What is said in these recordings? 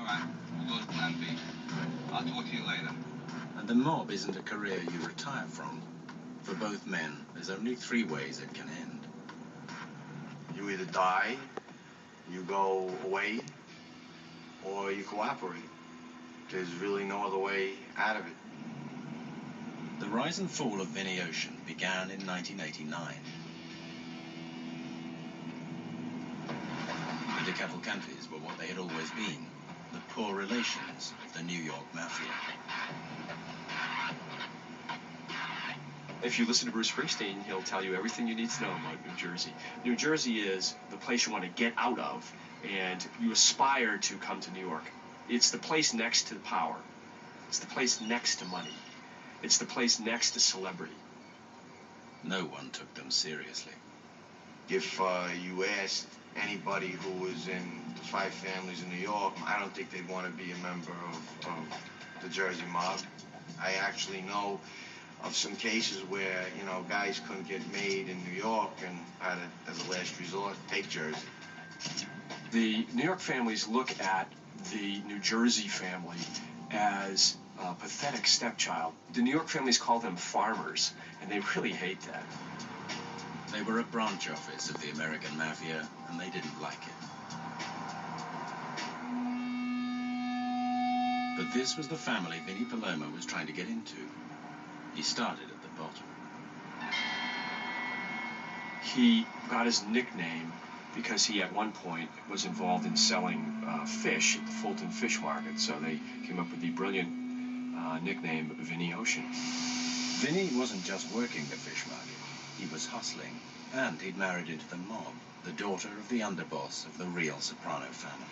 right, we'll go to plan B. I'll talk to you later. And the mob isn't a career you retire from. For both men, there's only 3 ways it can end. You either die, you go away, or you cooperate. There's really no other way out of it. The rise and fall of Vinnie Ocean began in 1989. The DeCavalcantes were what they had always been, the poor relations of the New York Mafia. If you listen to Bruce Springsteen, he'll tell you everything you need to know about New Jersey. New Jersey is the place you want to get out of, and you aspire to come to New York. It's the place next to the power. It's the place next to money. It's the place next to celebrity. No one took them seriously. If you asked anybody who was in the 5 families in New York, I don't think they'd want to be a member of the Jersey mob. I actually know of some cases where, you know, guys couldn't get made in New York and had to, as a last resort, take Jersey. The New York families look at the New Jersey family as a pathetic stepchild. The New York families call them farmers, and they really hate that. They were a branch office of the American Mafia, and they didn't like it. But this was the family Vinnie Palermo was trying to get into. He started at the bottom. He got his nickname because he at one point was involved in selling fish at the Fulton Fish Market, so they came up with the brilliant nickname Vinnie Ocean. Vinnie wasn't just working the fish market, he was hustling, and he'd married into the mob, the daughter of the underboss of the real Soprano family.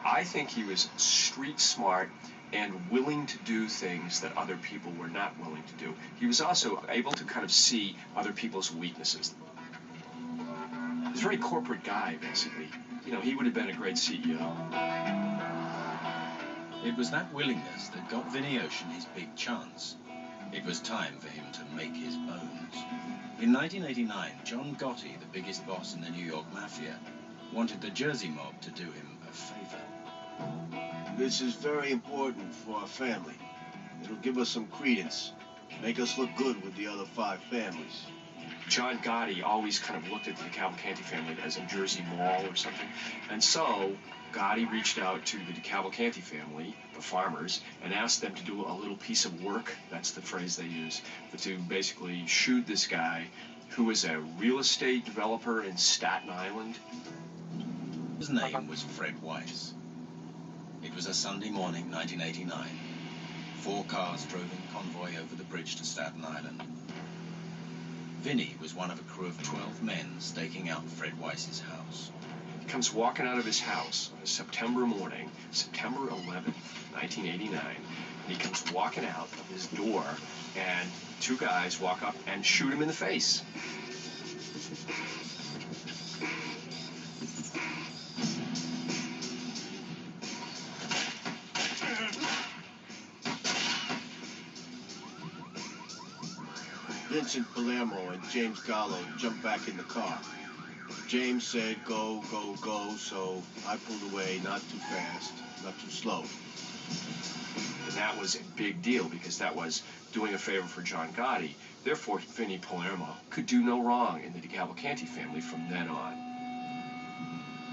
I think he was street smart and willing to do things that other people were not willing to do. He was also able to kind of see other people's weaknesses. He was a very corporate guy, basically. You know, he would have been a great CEO. It was that willingness that got Vinnie Ocean his big chance. It was time for him to make his bones. In 1989, John Gotti, the biggest boss in the New York Mafia, wanted the Jersey mob to do him a favor. This is very important for our family. It'll give us some credence, make us look good with the other 5 families. John Gotti always kind of looked at the DeCavalcanti family as a Jersey mall or something. And so Gotti reached out to the DeCavalcanti family, the farmers, and asked them to do a little piece of work, that's the phrase they use, to basically shoot this guy who was a real estate developer in Staten Island. His name was Fred Weiss. It was a Sunday morning, 1989. 4 cars drove in convoy over the bridge to Staten Island. Vinnie was one of a crew of 12 men staking out Fred Weiss's house. He comes walking out of his house on a September morning, September 11th, 1989, and he comes walking out of his door, and 2 guys walk up and shoot him in the face. Vincent Palermo and James Gallo jumped back in the car. James said, go, go, go, so I pulled away, not too fast, not too slow. And that was a big deal because that was doing a favor for John Gotti. Therefore, Vinnie Palermo could do no wrong in the DeCavalcanti family from then on.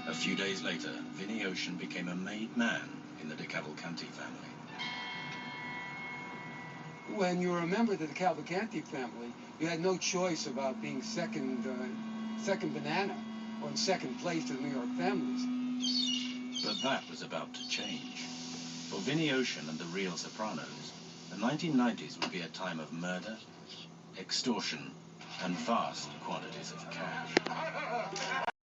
A few days later, Vinnie Ocean became a made man in the DeCavalcanti family. When you were a member of the Cavalcanti family, you had no choice about being second banana or in second place to the New York families. But that was about to change. For Vinnie Ocean and the real Sopranos, the 1990s would be a time of murder, extortion, and vast quantities of cash.